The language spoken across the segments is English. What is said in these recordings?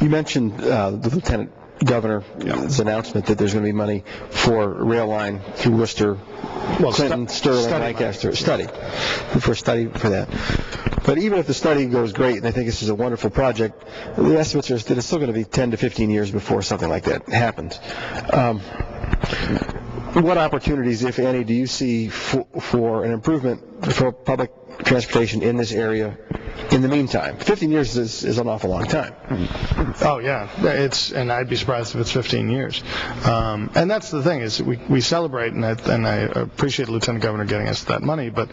You mentioned the Lieutenant Governor's announcement that there's going to be money for rail line through Worcester, Clinton, Sterling, Lancaster. For that. But even if the study goes great, and I think this is a wonderful project, the estimates are that it's still going to be 10 to 15 years before something like that happens. What opportunities, if any, do you see for an improvement for public transportation in this area in the meantime? 15 years is an awful long time. Oh, yeah. And I'd be surprised if it's 15 years. And that's the thing, is we celebrate, and I appreciate the Lieutenant Governor getting us that money, but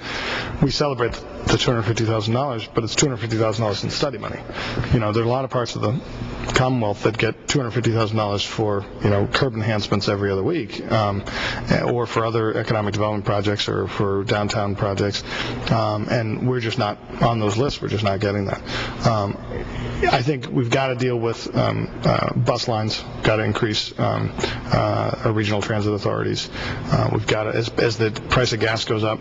we celebrate the $250,000, but it's $250,000 in study money. There are a lot of parts of the Commonwealth that get $250,000 for, curb enhancements every other week, or for other economic development projects or for downtown projects, and we're just not on those lists. We're just not getting that. I think we've got to deal with bus lines, got to increase regional transit authorities. We've got to, as the price of gas goes up,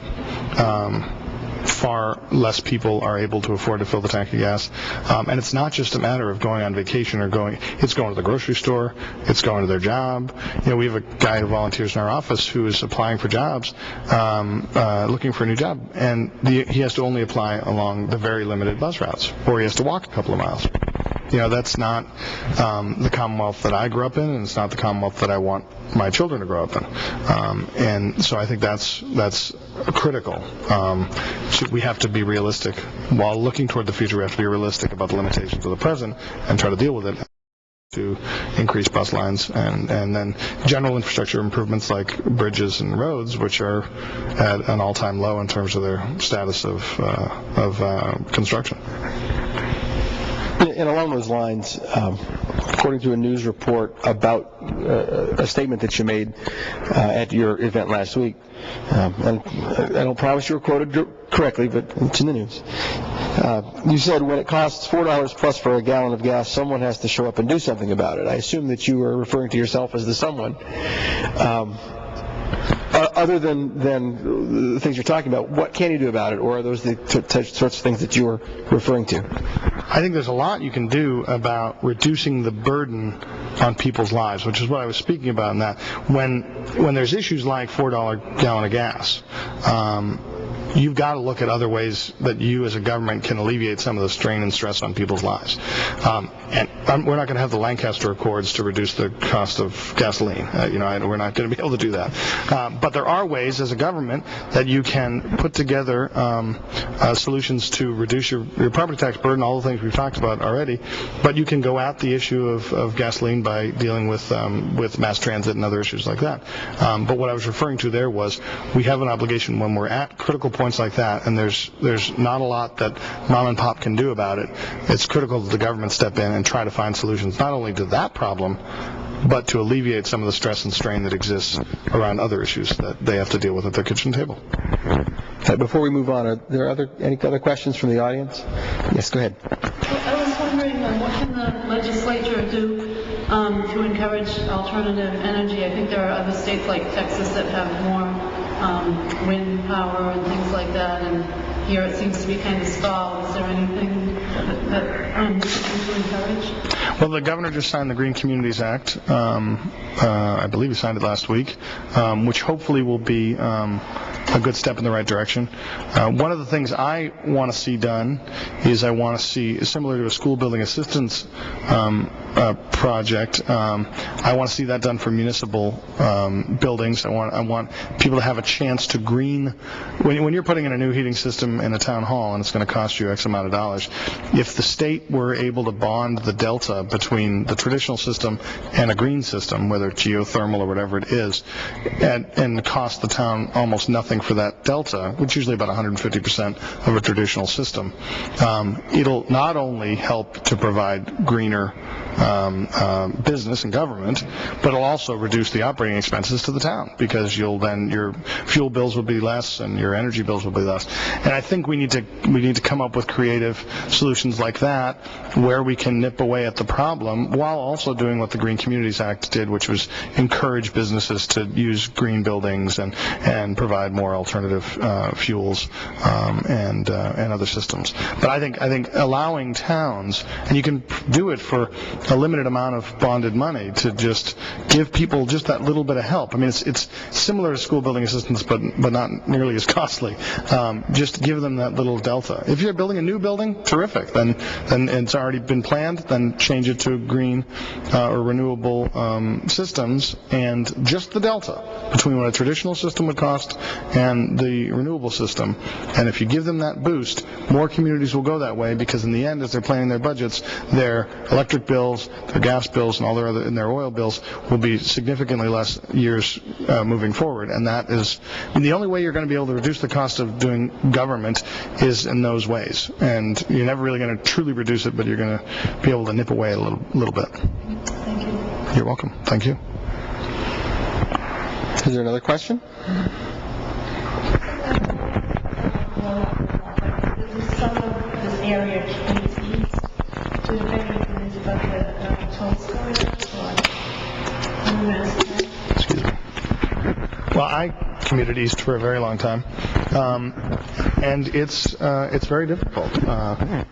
far less people are able to afford to fill the tank of gas. And it's not just a matter of going on vacation it's going to the grocery store, it's going to their job. We have a guy who volunteers in our office who is applying for jobs, looking for a new job, and he has to only apply along the very limited bus routes, or he has to walk a couple of miles. That's not the Commonwealth that I grew up in, and it's not the Commonwealth that I want my children to grow up in. And so I think that's critical. We have to be realistic. While looking toward the future, we have to be realistic about the limitations of the present and try to deal with it, to increase bus lines, and then general infrastructure improvements like bridges and roads, which are at an all-time low in terms of their status of construction. And along those lines, according to a news report about a statement that you made at your event last week, and I don't promise you were quoted correctly, but it's in the news. You said when it costs $4 plus for a gallon of gas, someone has to show up and do something about it. I assume that you were referring to yourself as the someone. Other than the things you're talking about, what can you do about it, or are those the sorts of things that you were referring to? I think there's a lot you can do about reducing the burden on people's lives, which is what I was speaking about in that. When there's issues like $4 gallon of gas, you've got to look at other ways that you as a government can alleviate some of the strain and stress on people's lives. And we're not going to have the Lancaster Accords to reduce the cost of gasoline. We're not going to be able to do that. But there are ways as a government that you can put together solutions to reduce your property tax burden, all the things we've talked about already. But you can go at the issue of gasoline by dealing with mass transit and other issues like that. But what I was referring to there was we have an obligation when we're at critical points like that, and there's not a lot that mom and pop can do about it. It's critical that the government step in and try to find solutions not only to that problem, but to alleviate some of the stress and strain that exists around other issues that they have to deal with at their kitchen table. Okay, before we move on, are there any other questions from the audience? Yes, go ahead. I was wondering, what can the legislature do to encourage alternative energy? I think there are other states like Texas that have more wind power and things like that, and here it seems to be kind of stalled. Is there anything that we can do to encourage? Well, the governor just signed the Green Communities Act. I believe he signed it last week, which hopefully will be a good step in the right direction. One of the things I want to see done is I want to see, similar to a school building assistance project, I want to see that done for municipal buildings. I want people to have a chance to green. When you're putting in a new heating system in a town hall and it's going to cost you X amount of dollars, if the state were able to bond the delta between the traditional system and a green system, whether it's geothermal or whatever it is, and cost the town almost nothing for that delta, which is usually about 150% of a traditional system, it'll not only help to provide greener business and government, but it'll also reduce the operating expenses to the town, because your fuel bills will be less and your energy bills will be less. And I think we need to come up with creative solutions like that, where we can nip away at the problem while also doing what the Green Communities Act did, which was encourage businesses to use green buildings and provide more alternative fuels and other systems. But I think allowing towns, and you can do it for a limited amount of bonded money, to just give people just that little bit of help. I mean, it's similar to school building assistance, but not nearly as costly. Just give them that little delta. If you're building a new building, terrific. Then it's already been planned. Then change it to green or renewable systems, and just the delta between what a traditional system would cost and the renewable system. And if you give them that boost, more communities will go that way, because in the end, as they're planning their budgets, their electric bills, their gas bills, and all their other, and their oil bills will be significantly less years moving forward. And that is, I mean, the only way you're going to be able to reduce the cost of doing government is in those ways. And you're never really going to truly reduce it, but you're going to be able to nip away a little bit. Thank you. You're welcome. Thank you. Is there another question? Some of this area needs east to the benefit of the toll storage, Excuse me. Well, I commuted east for a very long time, and it's very difficult.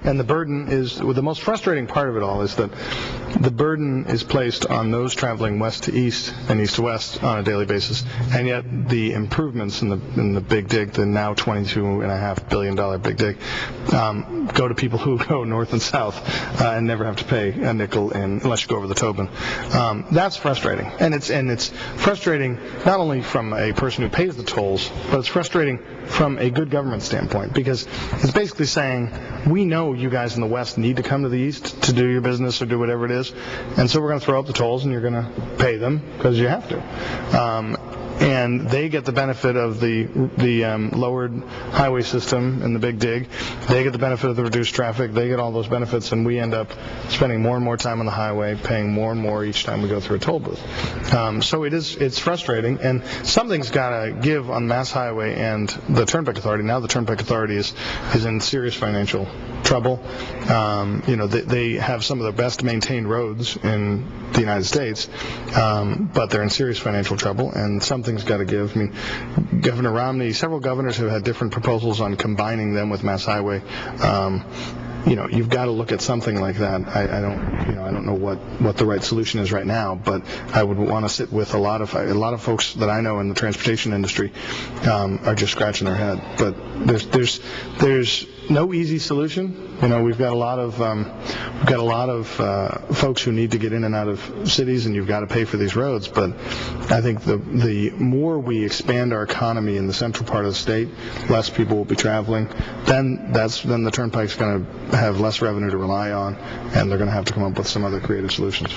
And the burden is, the most frustrating part of it all is that the burden is placed on those traveling west to east and east to west on a daily basis, and yet the improvements in the Big Dig, the now $22.5 billion Big Dig, go to people who go north and south and never have to pay a nickel unless you go over the Tobin. That's frustrating, and it's frustrating not only from a person who pays the tolls, but it's frustrating from a good government standpoint, because it's basically saying, we know you guys in the west need to come to the east to do your business or do whatever it is, and so we're going to throw up the tolls and you're going to pay them because you have to. And they get the benefit of the lowered highway system in the Big Dig. They get the benefit of the reduced traffic. They get all those benefits, and we end up spending more and more time on the highway, paying more and more each time we go through a toll booth. So it's frustrating, and something's got to give on Mass Highway and the Turnpike Authority. Now the Turnpike Authority is in serious financial trouble. They have some of the best maintained roads in the United States, but they're in serious financial trouble, and something's got to give. I mean, Governor Romney, several governors have had different proposals on combining them with Mass Highway. You've got to look at something like that. I don't know what the right solution is right now, but I would want to sit with a lot of folks that I know in the transportation industry are just scratching their head. But there's no easy solution. We've got a lot of folks who need to get in and out of cities, and you've got to pay for these roads. But I think the more we expand our economy in the central part of the state, less people will be traveling. Then the Turnpike's going to have less revenue to rely on, and they're going to have to come up with some other creative solutions.